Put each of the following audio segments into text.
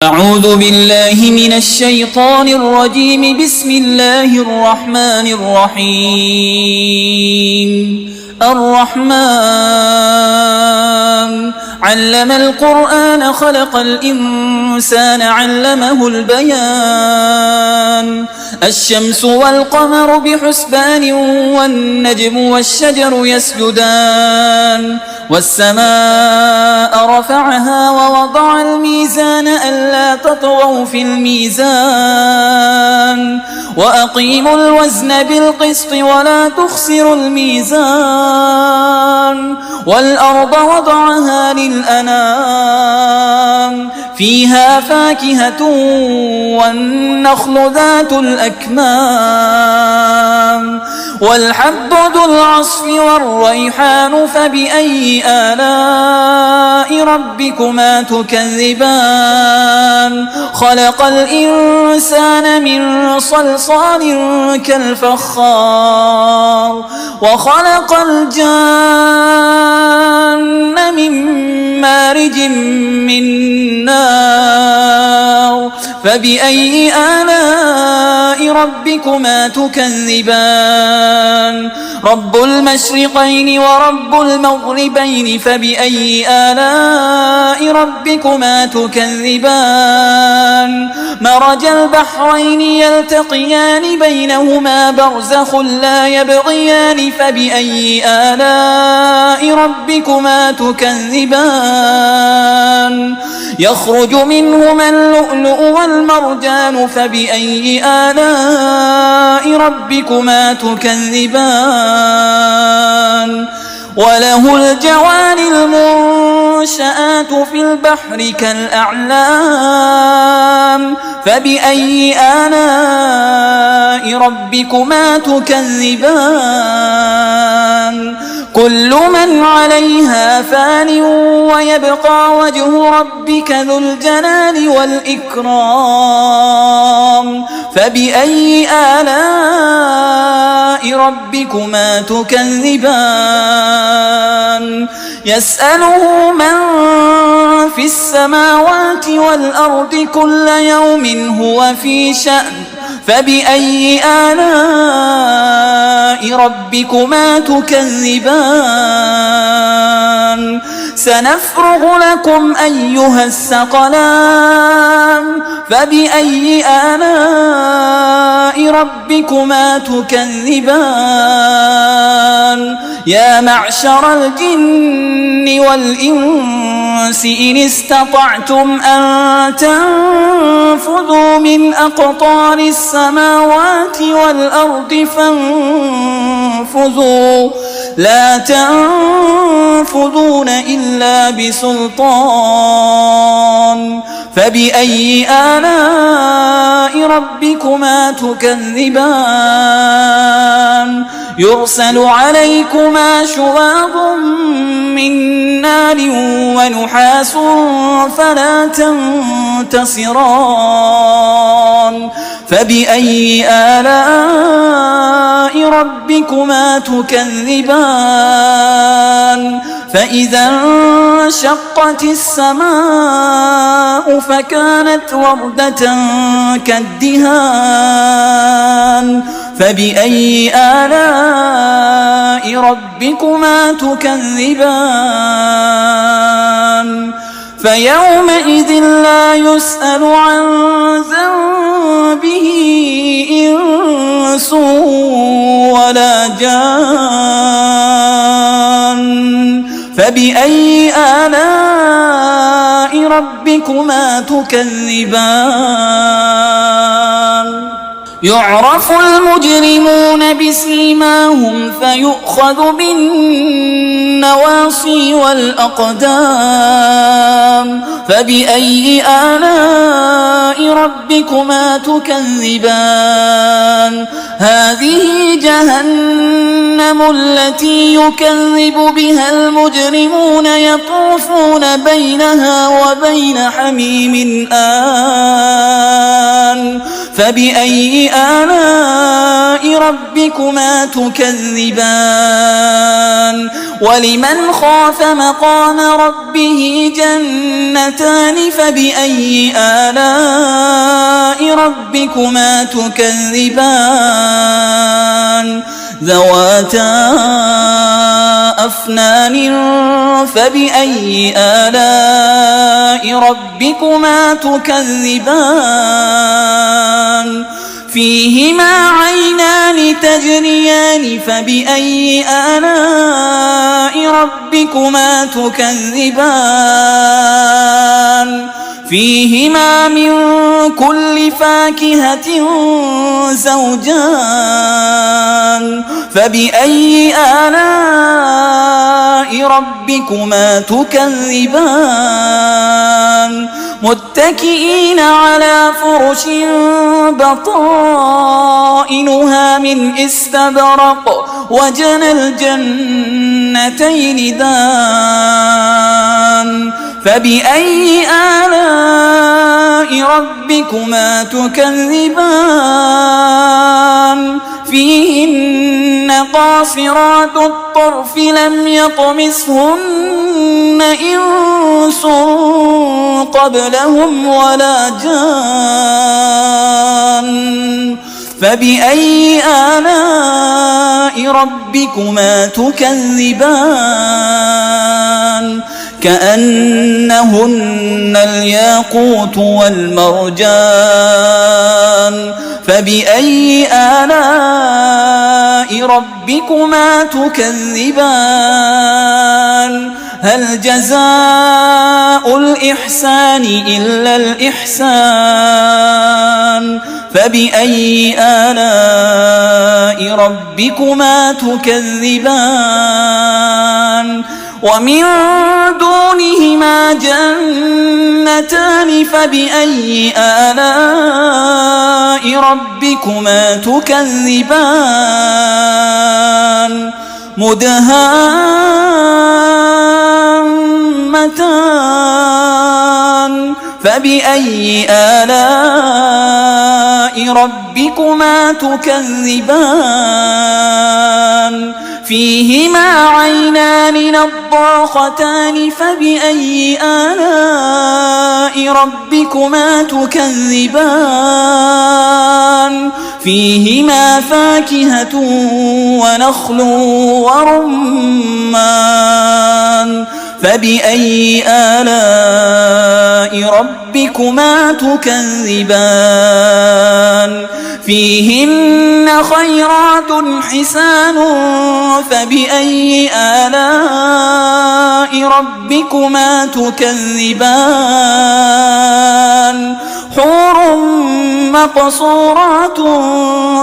أعوذ بالله من الشيطان الرجيم. بسم الله الرحمن الرحيم. الرحمن علم القرآن خلق الإنسان علمه البيان. الشمس والقمر بحسبان والنجم والشجر يسجدان. والسماء رفعها ووضع الميزان ألا تطغوا في الميزان وأقيموا الوزن بالقسط ولا تخسروا الميزان. والأرض وضعها للأنام فيها فاكهة والنخل ذات الأكمام والحب ذو العصف والريحان. فبأي آلاء ربكما تكذبان؟ خلق الإنسان من صلصال كالفخار وخلق الجان من مارج من نار. فبأي آلاء ربكما تكذبان؟ رب المشرقين ورب المغربين. فبأي آلاء ربكما تكذبان؟ مرج البحرين يلتقيان بينهما برزخ لا يبغيان. فبأي آلاء ربكما تكذبان؟ يخرج منهما اللؤلؤ والمرجان. فبأي آلاء ربكما تكذبان؟ وله الجوار المنشآت في البحر كالأعلام. فبأي آلاء ربكما تكذبان؟ كل من عليها فان ويبقى وجه ربك ذو الجلال والإكرام. فبأي آلاء ربكما تكذبان؟ يسأله من في السماوات والأرض كل يوم هو في شأن. فبأي آلاء ربكما تكذبان؟ سنفرغ لكم أيها الثقلان. فبأي آلاء ربكما تكذبان؟ يا معشر الجن والإنس إن استطعتم أن تنفذوا من أقطار السماوات والأرض فانفذوا لا تنفذون إلا بسلطان. فبأي آلاء ربكما تكذبان؟ يرسل عليكما شواظ من نار ونحاس فلا تنتصران. فبأي آلاء ربكما تكذبان؟ فإذا انشقت السماء فكانت وردة كالدهان. فبأي آلاء ربكما تكذبان؟ فيومئذ لا يسأل عن ذنبه إنس ولا جان. فبأي آلاء ربكما تكذبان؟ يعرف المجرمون بسيماهم فيؤخذ بالنواصي والأقدام. فبأي آلاء ربكما تكذبان؟ هذه جهنم التي يكذب بها المجرمون يطوفون بينها وبين حميم آن. فبأي آلاء ربكما تكذبان؟ ولمن خاف مقام ربه جنتان فبأي آلاء ربكما تكذبان ذواتا أفنان فبأي آلاء ربكما تكذبان فيهما عينان تجريان فبأي آلاء ربكما تكذبان فيهما من كل فاكهة زوجان فبأي آلاء ربكما تكذبان متكئين على فرش بطائنها من استبرق وجنى الجنتين دان فبأي آلاء ربكما تكذبان فيهن قاصرات الطرف لم يطمثهن إنس قبلهم ولا جان فبأي آلاء ربكما تكذبان كأنهن الياقوت والمرجان فبأي آلاء ربكما تكذبان هل جزاء الإحسان إلا الإحسان فبأي آلاء ربكما تكذبان ومن دونهما جنتان فبأي آلاء ربكما تكذبان مدهامتان فبأي آلاء ربكما تكذبان فيهما عينان نضاختان فبأي آلاء ربكما تكذبان فيهما فاكهة ونخل ورمان فبأي آلاء ربكما تكذبان فيهن خيرات حسان فبأي آلاء ربكما تكذبان حور مقصورات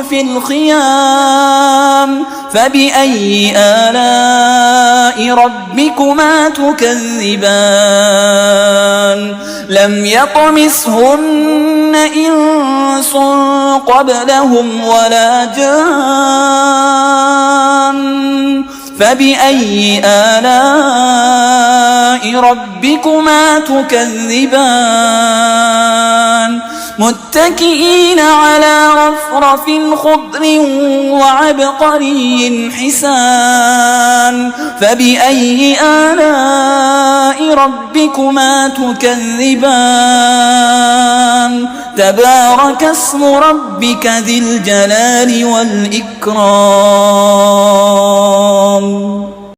في الخيام فبأي آلاء ربكما تكذبان لم يطمثهن إنس قبلهم ولا جان فبأي آلاء ربكما تكذبان متكئين على رفرف خضر وعبقري حسان فبأي آلاء ربكما تكذبان تبارك اسم ربك ذي الجلال والإكرام